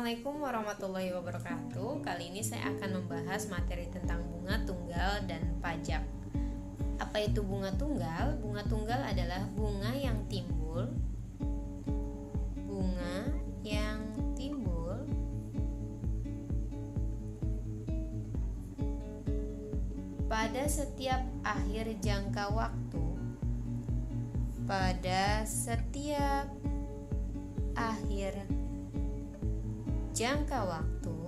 Assalamualaikum warahmatullahi wabarakatuh. Kali ini saya akan membahas materi tentang bunga tunggal dan pajak. Apa itu bunga tunggal? Bunga tunggal adalah bunga yang timbul pada setiap akhir jangka waktu. Pada setiap akhir jangka waktu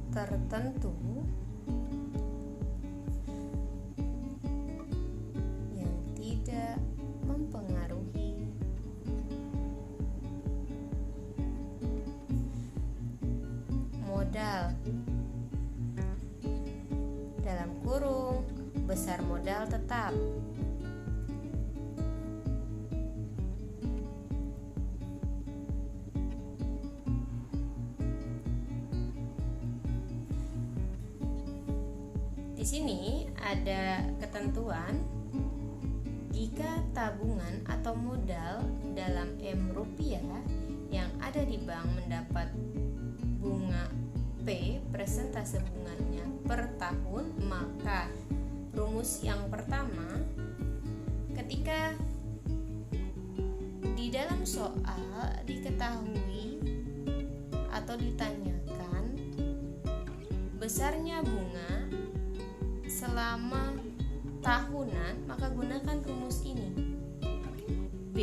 tertentu yang tidak mempengaruhi modal, dalam kurung besar modal tetap. Di sini ada ketentuan, jika tabungan atau modal dalam M rupiah yang ada di bank mendapat bunga P persentase bunganya per tahun, maka rumus yang pertama, ketika di dalam soal diketahui atau ditanyakan besarnya bunga selama tahunan, maka gunakan rumus ini. B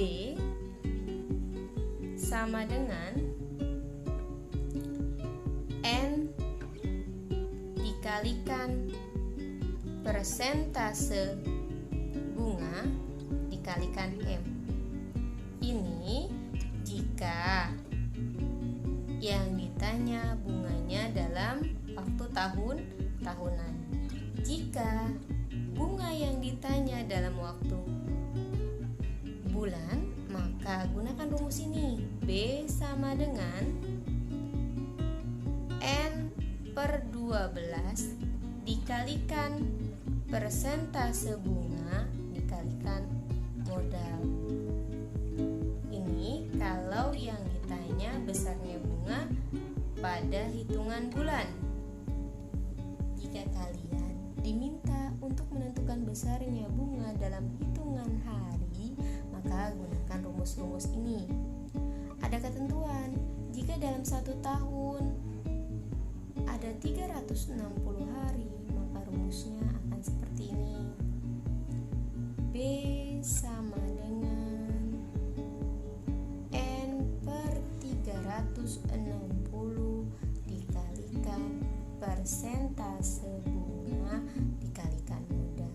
sama dengan N dikalikan persentase bunga dikalikan M. Ini jika yang ditanya bunganya dalam waktu tahunan. Jika bunga yang ditanya dalam waktu bulan, maka gunakan rumus ini. B sama dengan N per 12 dikalikan persentase bunga dikalikan modal. Ini kalau yang ditanya besarnya bunga pada hitungan bulan. Jika kalian diminta untuk menentukan besarnya bunga dalam hitungan hari, maka gunakan rumus-rumus ini. Ada ketentuan, jika dalam 1 tahun ada 360 hari, maka rumusnya akan seperti ini. B sama dengan N per 360 dikalikan persentase bunga dikalikan modal.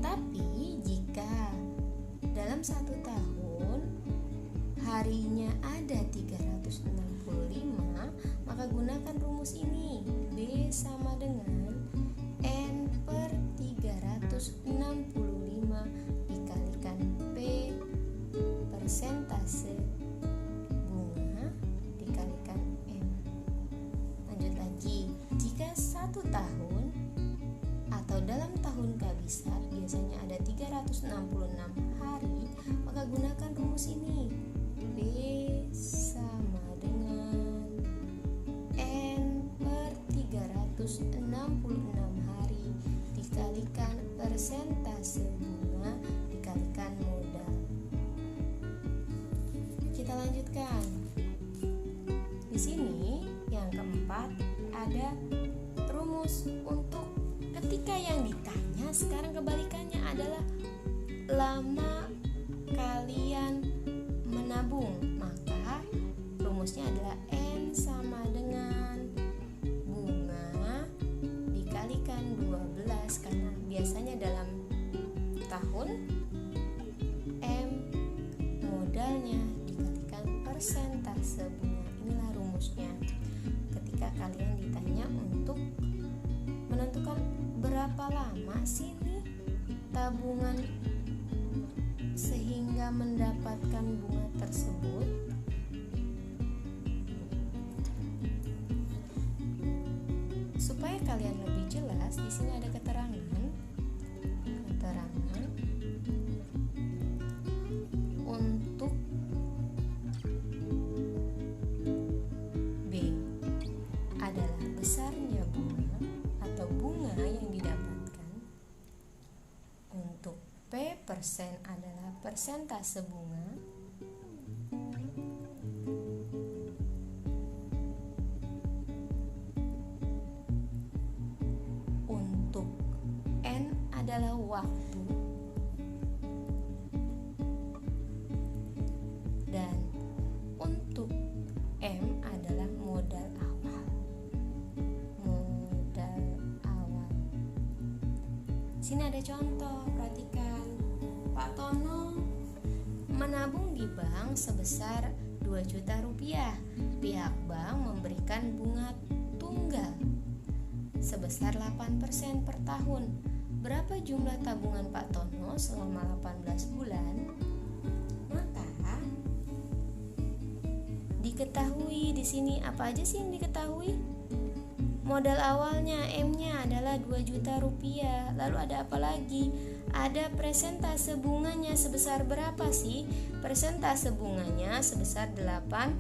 Tapi jika dalam 1 tahun harinya ada 365, maka gunakan rumus ini. B sama dengan N per 365 dikalikan P persentase bunga dikalikan M. Lanjut lagi, jika 1 tahun atau dalam tahun kabisat biasanya ada 366 hari, maka gunakan rumus ini. B sama dengan N per 366 hari dikalikan persentase bunga dikalikan modal. Kita lanjutkan. Di sini yang keempat ada rumus untuk ketika yang ditanya, sekarang kebalikannya adalah lama kalian menabung, maka rumusnya adalah N sama dengan bunga dikalikan 12, karena biasanya dalam tahun, M modalnya dikalikan persentase bunga. Inilah rumusnya ketika kalian ditanya untuk menentukan berapa lama sih nih tabungan sehingga mendapatkan bunga tersebut. Supaya kalian lebih jelas, di sini ada keterangan adalah persentase bunga. Untuk N adalah waktu. Dan untuk M adalah modal awal. Sini ada contoh, perhatikan. Pak Tono menabung di bank sebesar 2 juta rupiah. Pihak bank memberikan bunga tunggal sebesar 8% per tahun. Berapa jumlah tabungan Pak Tono selama 18 bulan? Maka diketahui di sini apa aja sih yang diketahui? Modal awalnya M-nya adalah 2 juta rupiah. Lalu ada apa lagi? Ada persentase bunganya sebesar berapa sih? Persentase bunganya sebesar 8%.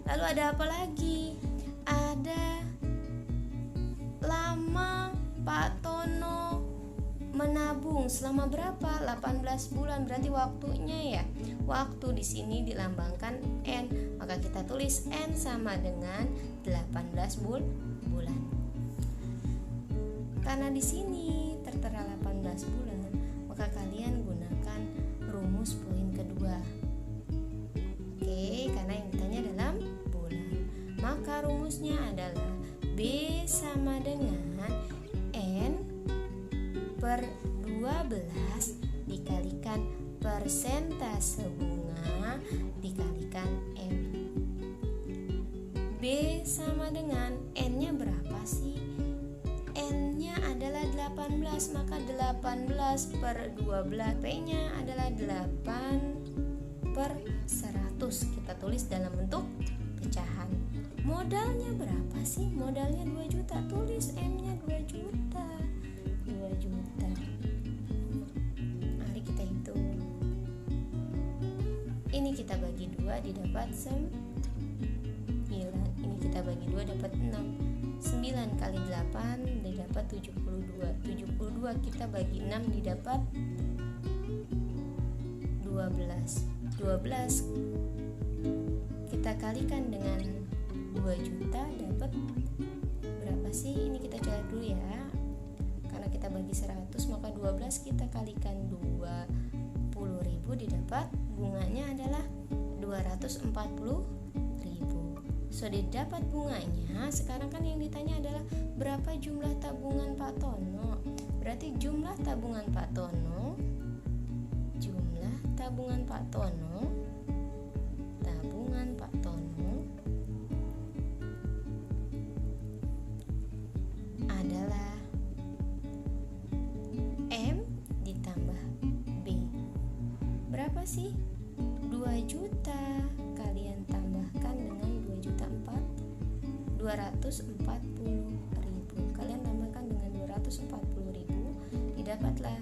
Lalu ada apa lagi? Ada lama Pak Tono menabung selama berapa? 18 bulan. Berarti waktunya ya. Waktu di sini dilambangkan N. Maka kita tulis N sama dengan 18 bulan. Karena di sini tertera 18 bulan, maka kalian gunakan rumus poin kedua. Oke, karena yang ditanya dalam bulan. Maka rumusnya adalah B sama dengan N per 12 dikalikan persentase bunga dikalikan M. B sama dengan N-nya berapa sih? N-nya adalah 18, maka 18 per 12. P-nya adalah 8 per 100. Kita tulis dalam bentuk pecahan. Modalnya berapa sih? Modalnya 2 juta. Tulis M-nya 2 juta. 2 juta. Mari kita hitung. Ini kita bagi 2 didapat 9. Ini kita bagi 2 dapat 6. 9 kali 8 didapat 72. 72 kita bagi 6 didapat 12. 12 kita kalikan dengan 2 juta dapat berapa sih? Ini kita coret dulu ya. Karena kita bagi 100 maka 12 kita kalikan 20.000 didapat bunganya adalah 240.000. Sudah didapat bunganya. Sekarang kan yang ditanya adalah berapa jumlah tabungan Pak Tono. Berarti jumlah tabungan Pak Tono adalah M ditambah B. Berapa sih? 2 juta. Kalian tambahkan dengan 2 juta 240.000. Kalian tambahkan dengan 240.000 didapatlah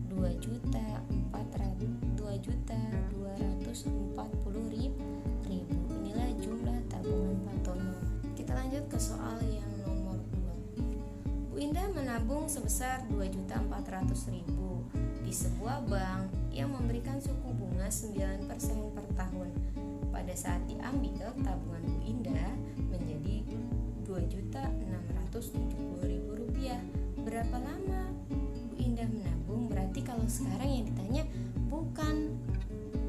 2.240.000. Inilah jumlah tabungan Pak Tono. Kita lanjut ke soal yang nomor 2. Bu Indah menabung sebesar 2.400.000 di sebuah bank yang memberikan suku bunga 9% per tahun. Pada saat diambil, tabungan Bu Indah menjadi Rp2.670.000. Berapa lama Bu Indah menabung? Berarti kalau sekarang yang ditanya bukan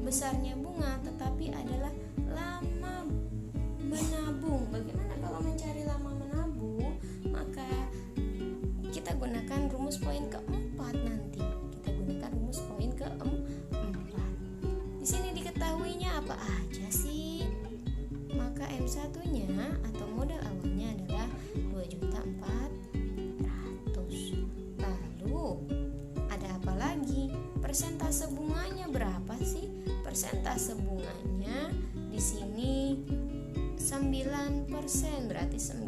besarnya bunga, tetapi adalah lama menabung. Bagaimana kalau mencari lama menabung? Maka kita gunakan rumus poin keempat nanti. Kita gunakan rumus poin keempat. Di sini diketahuinya apa aja sih? Maka M1-nya atau modal awalnya adalah 2.400.000. Lalu ada apa lagi? Persentase bunganya berapa sih? Persentase bunganya di sini 9%, berarti 9%.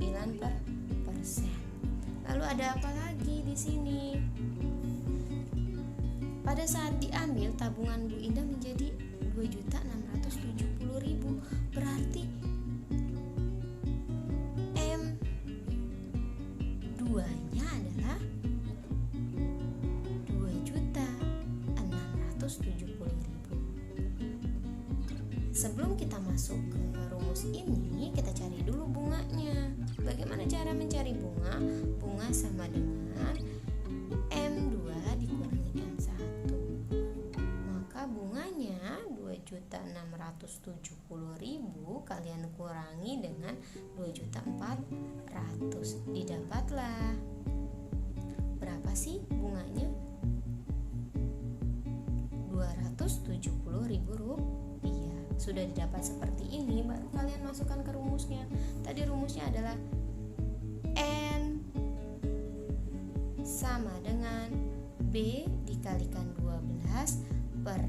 Lalu ada apa lagi di sini? Pada saat diambil, tabungan Bu Indah menjadi 2.670.000. Berarti M2-nya adalah 2 juta. Sebelum kita masuk ke rumus ini, kita cari dulu bunganya. Bagaimana cara mencari bunga? Bunga sama dengan M2 dikurangi M1. Maka bunganya 2.670.000 kalian kurangi dengan 2.400.000. Didapatlah berapa sih bunganya? 270.000 rupiah. Sudah didapat seperti ini, baru kalian masukkan ke rumusnya. Tadi rumusnya adalah N sama dengan B dikalikan 12 per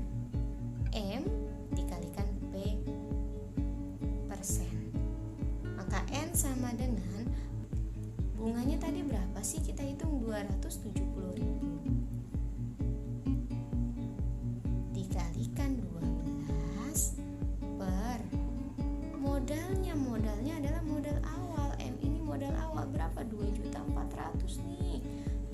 M dikalikan P persen. Maka N sama dengan bunganya tadi berapa sih? Kita hitung 270.000 dikalikan 12 per modalnya adalah modal awal. M ini modal awal berapa? 2.400.000 nih.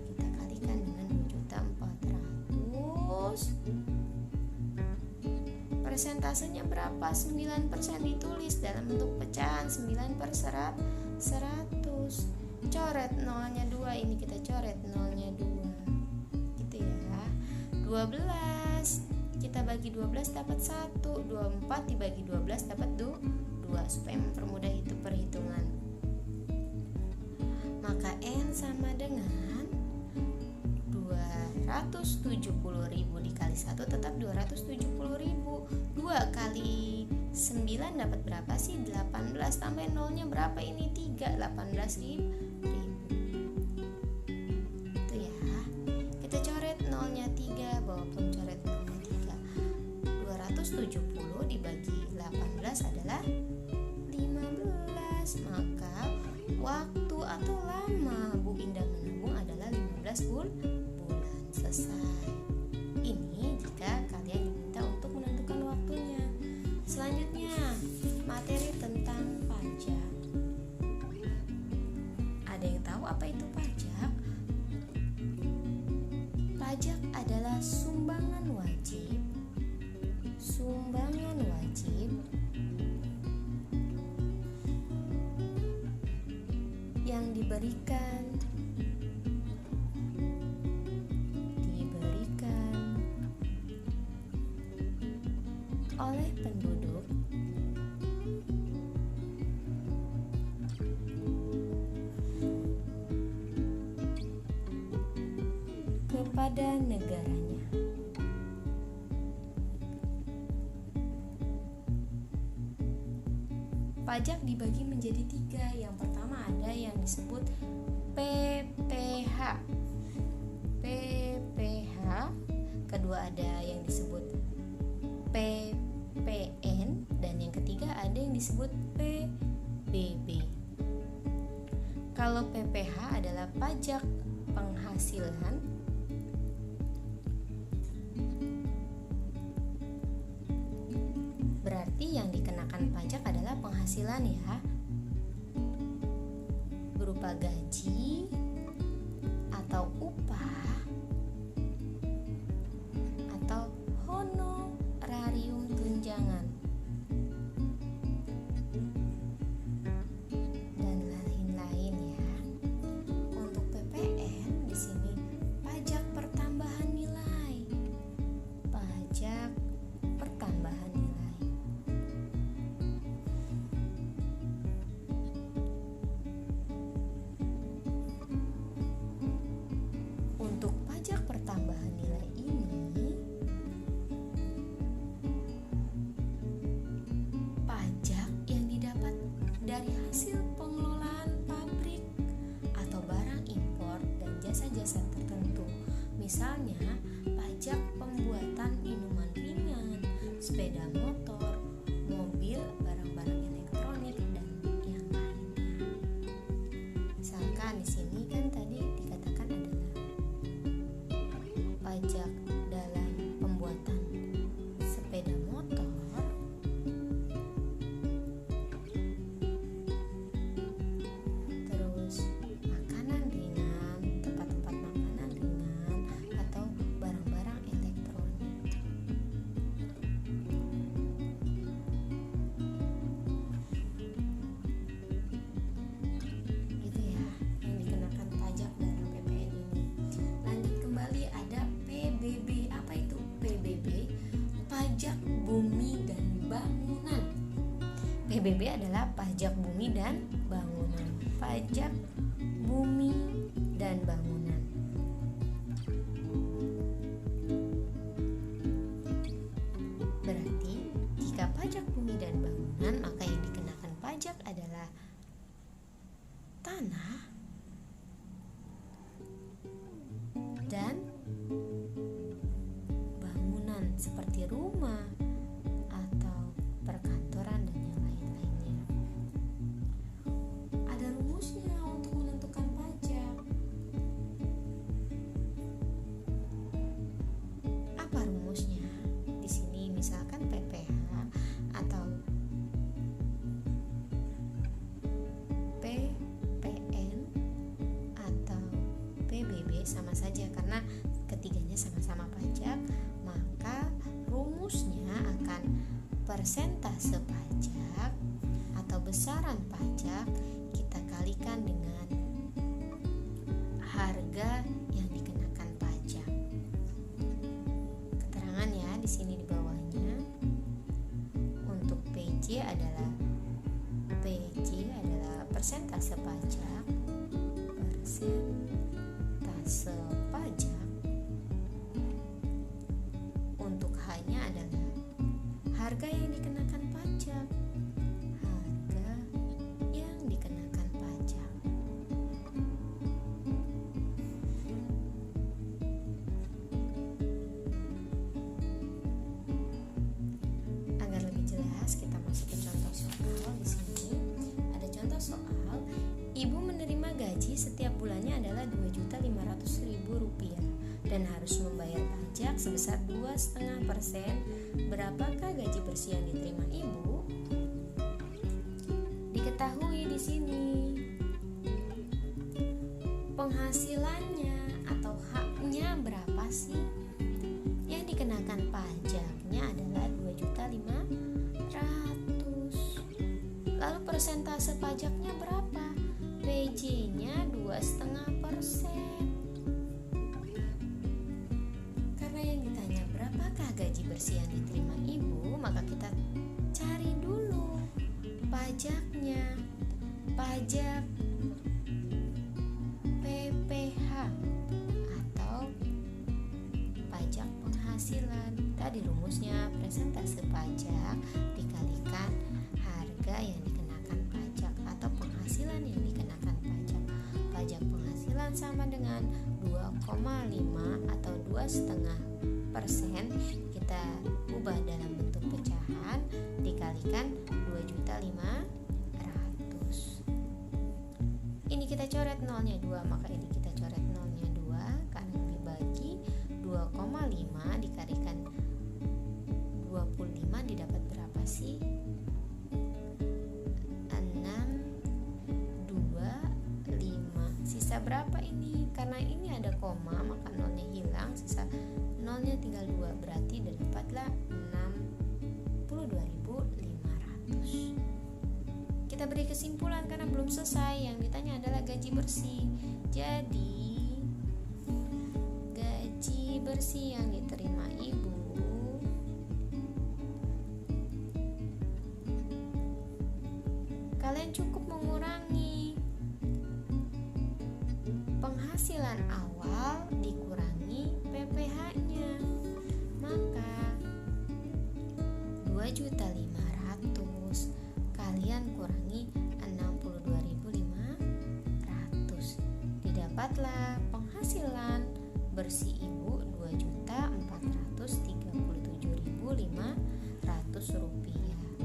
Kita kalikan dengan 2.400.000. Persentasenya berapa? 9% ditulis dalam bentuk pecahan. 9 per 100. Coret nolnya 2, ini kita coret nolnya 2 gitu ya. 12 kita bagi 12 dapat 1. 24 dibagi 12 dapat 2 supaya mempermudah itu perhitungan. Maka N sama dengan 270.000 dikali 1 tetap 270.000. 2 kali 9 dapat berapa sih? 18. Tambahin nolnya berapa ini? 3. 18.000. Itu ya. Kita coret nolnya 3, bawa pun coret nolnya 3. 270 dibagi 18 adalah 15. Maka waktu atau lama Bu Indah menabung adalah 15 bulan. Selesai. Ini jika kalian diminta untuk menentukan waktunya. Selanjutnya, materi tentang pajak. Ada yang tahu apa itu pajak? Pajak adalah sumbangan wajib yang diberikan oleh penduduk kepada negaranya. Pajak dibagi menjadi 3. Yang pertama ada yang disebut PPH. Kedua ada yang disebut PPN, dan yang ketiga ada yang disebut PBB. Kalau PPH adalah pajak penghasilan, berarti yang dikenakan pajak adalah penghasilan ya, berupa gaji atau upah atau honorarium tunjangan dan lain-lain ya. Untuk PPN di sini pajak pertambahan nilai. Untuk pajak pertambahan nilai ini, pajak yang didapat dari hasil pengelolaan pabrik atau barang impor dan jasa-jasa tertentu. Misalnya, pajak pembuatan minuman ringan, sepeda motor, mobil, barang-barang elektronik, dan yang lainnya. Misalkan di sini kan tadi dikatakan adalah pajak dalam pembuatan sepeda motor, terus makanan ringan, tempat-tempat makanan ringan, atau barang-barang elektronik. PBB adalah pajak bumi dan bangunan. Pajak bumi dan bangunan. Berarti jika pajak bumi dan bangunan, maka yang dikenakan pajak adalah tanah dan bangunan seperti rumah atau perkantoran dan yang lain-lainnya. Ada rumusnya untuk menentukan pajak. Apa rumusnya? Di sini misalkan PPH atau PPN atau PBB sama saja karena ketiganya sama-sama pajak, maka rumusnya akan persentase pajak atau besaran pajak kita kalikan dengan harga yang dikenakan pajak. Keterangan ya di sini di bawahnya. Untuk PJ adalah persentase pajak. Persentase pajak. Untuk H-nya adalah harga yang dikenakan pajak. Harga yang dikenakan pajak. Agar lebih jelas, kita masuk ke contoh soal. Di sini ada contoh soal, ibu menerima gaji setiap bulannya adalah Rp2.500.000 dan harus membayar pajak sebesar 2,5%. Berapakah gaji bersih yang diterima ibu? Diketahui di sini penghasilannya atau haknya berapa sih? Yang dikenakan pajaknya adalah Rp2.500.000. Lalu persentase pajaknya berapa? PJ-nya 2,5%. Karena yang ditanya berapakah gaji bersih yang diterima ibu, maka kita cari dulu pajaknya. Pajak PPH atau pajak penghasilan. Tadi rumusnya persentase pajak dikalikan harga yang dikenakan pajak atau penghasilan yang dikenakan pajak. Pajak penghasilan sama dengan 2,5 atau 2,5%. Kita ubah dalam bentuk pecahan dikalikan 2.500.000. Ini kita coret nolnya 2, maka ini kita coret nolnya 2 karena dibagi 2,5 dikalikan 25 didapat berapa sih? 6,25. Sisa berapa ini? Karena ini ada koma maka nolnya hilang, sisa nolnya tinggal 2, berarti dapatlah 62.500. Kita beri kesimpulan karena belum selesai. Yang ditanya adalah gaji bersih. Jadi gaji bersih yang diterima ibu kalian cukup mengurangi penghasilan awal dikurangi PPH-nya, maka 2.500.000 kalian kurangi 62.500, didapatlah penghasilan bersih ibu Rp2.437.500.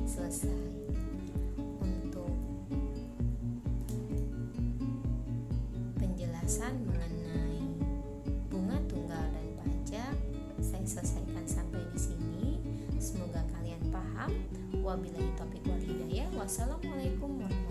Selesai. Untuk penjelasan mengenai bunga tunggal dan pajak saya selesaikan sampai di sini. Semoga kalian paham. Wabillahi taufiq wal hidayah. Wassalamualaikum warahmatullahi wabarakatuh.